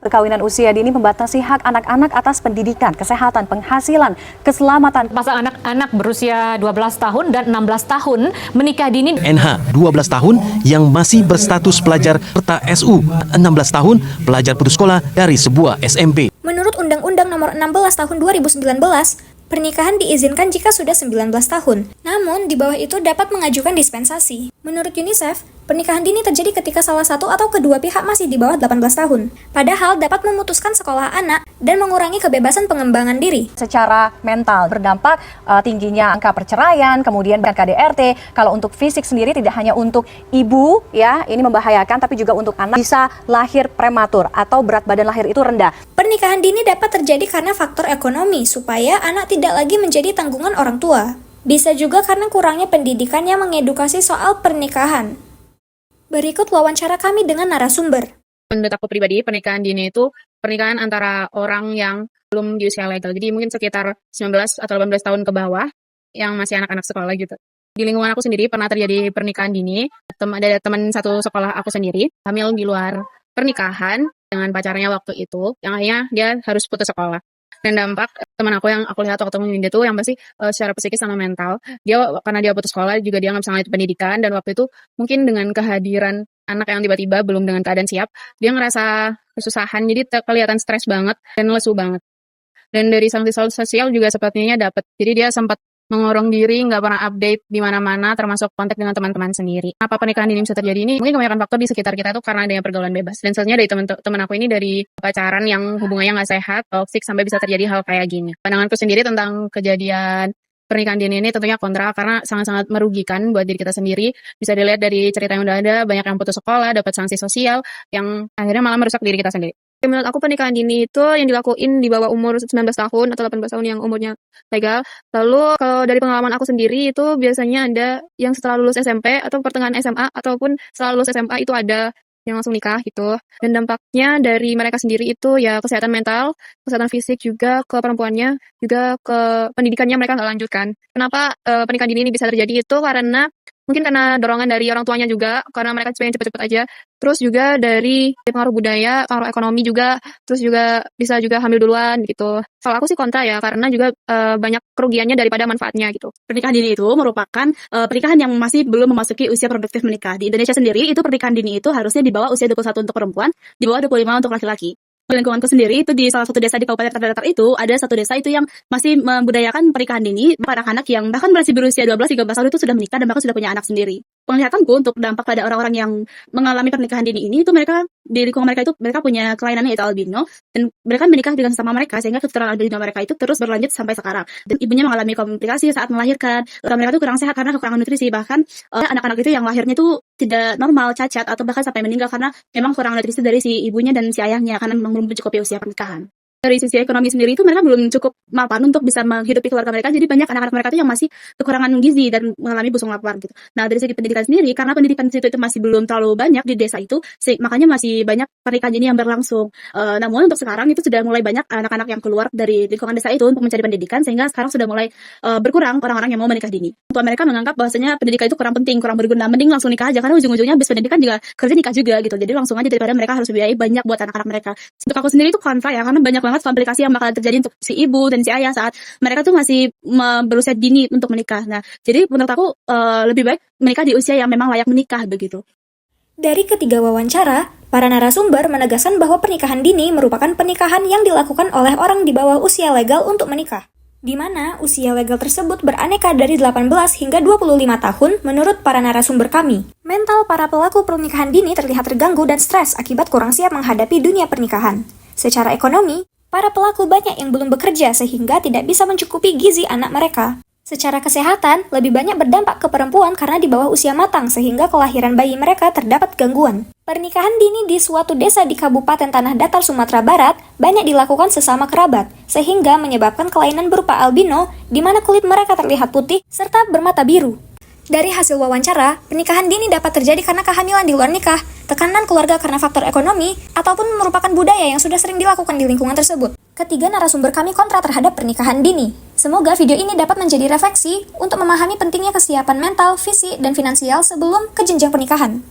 Perkawinan usia dini membatasi hak anak-anak atas pendidikan, kesehatan, penghasilan, keselamatan. Pasal anak-anak berusia 12 tahun dan 16 tahun menikah dini. NH 12 tahun yang masih berstatus pelajar serta SU 16 tahun pelajar putus sekolah dari sebuah SMP. Menurut Undang-Undang Nomor 16 Tahun 2019, pernikahan diizinkan jika sudah 19 tahun. Namun, di bawah itu dapat mengajukan dispensasi. Menurut UNICEF, pernikahan dini terjadi ketika salah satu atau kedua pihak masih di bawah 18 tahun. Padahal dapat memutuskan sekolah anak dan mengurangi kebebasan pengembangan diri. Secara mental berdampak tingginya angka perceraian, kemudian KDRT. Kalau untuk fisik sendiri tidak hanya untuk ibu ya, ini membahayakan, tapi juga untuk anak bisa lahir prematur atau berat badan lahir itu rendah. Pernikahan dini dapat terjadi karena faktor ekonomi supaya anak tidak lagi menjadi tanggungan orang tua. Bisa juga karena kurangnya pendidikan yang mengedukasi soal pernikahan. Berikut wawancara kami dengan narasumber. Menurut aku pribadi, pernikahan dini itu pernikahan antara orang yang belum di usia legal. Jadi mungkin sekitar 19 atau 18 tahun ke bawah yang masih anak-anak sekolah gitu. Di lingkungan aku sendiri pernah terjadi pernikahan dini. Ada teman satu sekolah aku sendiri hamil di luar pernikahan dengan pacarnya waktu itu, yang akhirnya dia harus putus sekolah. Dan dampak teman aku yang aku lihat waktu dia tuh yang pasti secara psikis sama mental, karena dia putus sekolah juga dia nggak bisa lanjut pendidikan, dan waktu itu mungkin dengan kehadiran anak yang tiba-tiba belum dengan keadaan siap, dia ngerasa kesusahan, jadi kelihatan stres banget dan lesu banget. Dan dari sanksi sosial juga sepertinya dapat, jadi dia sempat mengurung diri, nggak pernah update di mana-mana, termasuk kontak dengan teman-teman sendiri. Apa pernikahan dini bisa terjadi ini? Mungkin kebanyakan faktor di sekitar kita tuh karena adanya pergaulan bebas. Dan selanjutnya dari teman-teman aku ini dari pacaran yang hubungannya nggak sehat, toksik, sampai bisa terjadi hal kayak gini. Pandanganku sendiri tentang kejadian pernikahan dini ini tentunya kontra, karena sangat-sangat merugikan buat diri kita sendiri. Bisa dilihat dari cerita yang udah ada, banyak yang putus sekolah, dapat sanksi sosial, yang akhirnya malah merusak diri kita sendiri. Menurut aku pernikahan dini itu yang dilakuin di bawah umur 19 tahun atau 18 tahun yang umurnya legal. Lalu kalau dari pengalaman aku sendiri itu biasanya ada yang setelah lulus SMP atau pertengahan SMA ataupun setelah lulus SMA itu ada yang langsung nikah gitu. Dan dampaknya dari mereka sendiri itu ya kesehatan mental, kesehatan fisik juga ke perempuannya, juga ke pendidikannya mereka nggak lanjutkan. Kenapa pernikahan dini ini bisa terjadi itu karena mungkin karena dorongan dari orang tuanya juga, karena mereka pengen cepet-cepet aja. Terus juga dari pengaruh budaya, pengaruh ekonomi juga, terus juga bisa juga hamil duluan gitu. Kalau aku sih kontra ya, karena juga banyak kerugiannya daripada manfaatnya gitu. Pernikahan dini itu merupakan pernikahan yang masih belum memasuki usia produktif menikah. Di Indonesia sendiri itu pernikahan dini itu harusnya di bawah usia 21 untuk perempuan, di bawah 25 untuk laki-laki. Di lingkunganku sendiri itu di salah satu desa di Kabupaten Tanah Datar itu ada satu desa itu yang masih membudayakan pernikahan dini para anak yang bahkan masih berusia 12-13 tahun itu sudah menikah dan bahkan sudah punya anak sendiri. Penglihatanku untuk dampak pada orang-orang yang mengalami pernikahan dini ini itu mereka di lingkungan mereka itu mereka punya kelainan yaitu albino, dan mereka menikah dengan sesama mereka sehingga keturunan albino mereka itu terus berlanjut sampai sekarang. Dan ibunya mengalami komplikasi saat melahirkan. Mereka itu kurang sehat karena kekurangan nutrisi, bahkan anak-anak itu yang lahirnya itu tidak normal, cacat atau bahkan sampai meninggal karena memang kurang nutrisi dari si ibunya dan si ayahnya karena memang belum mencukupi usia pernikahan. Dari sisi ekonomi sendiri itu mereka belum cukup mapan untuk bisa menghidupi keluarga mereka, jadi banyak anak-anak mereka itu yang masih kekurangan gizi dan mengalami busung lapar gitu. Nah dari segi pendidikan sendiri, karena pendidikan situ itu masih belum terlalu banyak di desa itu, makanya masih banyak pernikahan dini yang berlangsung. Namun untuk sekarang itu sudah mulai banyak anak-anak yang keluar dari lingkungan desa itu untuk mencari pendidikan, sehingga sekarang sudah mulai berkurang orang-orang yang mau menikah dini. Tua mereka menganggap bahwasanya pendidikan itu kurang penting, kurang berguna, mending langsung nikah aja karena ujung-ujungnya habis pendidikan juga kerja nikah juga gitu. Jadi langsung aja daripada mereka harus biayai banyak buat anak-anak mereka. Untuk aku sendiri itu kontra ya, karena banyak banget komplikasi yang bakal terjadi untuk si ibu dan si ayah saat mereka tuh masih berusia dini untuk menikah. Nah, jadi menurut aku lebih baik menikah di usia yang memang layak menikah begitu. Dari ketiga wawancara, para narasumber menegaskan bahwa pernikahan dini merupakan pernikahan yang dilakukan oleh orang di bawah usia legal untuk menikah, di mana usia legal tersebut beraneka dari 18 hingga 25 tahun menurut para narasumber kami. Mental para pelaku pernikahan dini terlihat terganggu dan stres akibat kurang siap menghadapi dunia pernikahan. Secara ekonomi, para pelaku banyak yang belum bekerja sehingga tidak bisa mencukupi gizi anak mereka. Secara kesehatan, lebih banyak berdampak ke perempuan karena di bawah usia matang sehingga kelahiran bayi mereka terdapat gangguan. Pernikahan dini di suatu desa di Kabupaten Tanah Datar, Sumatera Barat banyak dilakukan sesama kerabat, sehingga menyebabkan kelainan berupa albino di mana kulit mereka terlihat putih serta bermata biru. Dari hasil wawancara, pernikahan dini dapat terjadi karena kehamilan di luar nikah, tekanan keluarga karena faktor ekonomi, ataupun merupakan budaya yang sudah sering dilakukan di lingkungan tersebut. Ketiga narasumber kami kontra terhadap pernikahan dini. Semoga video ini dapat menjadi refleksi untuk memahami pentingnya kesiapan mental, fisik, dan finansial sebelum ke jenjang pernikahan.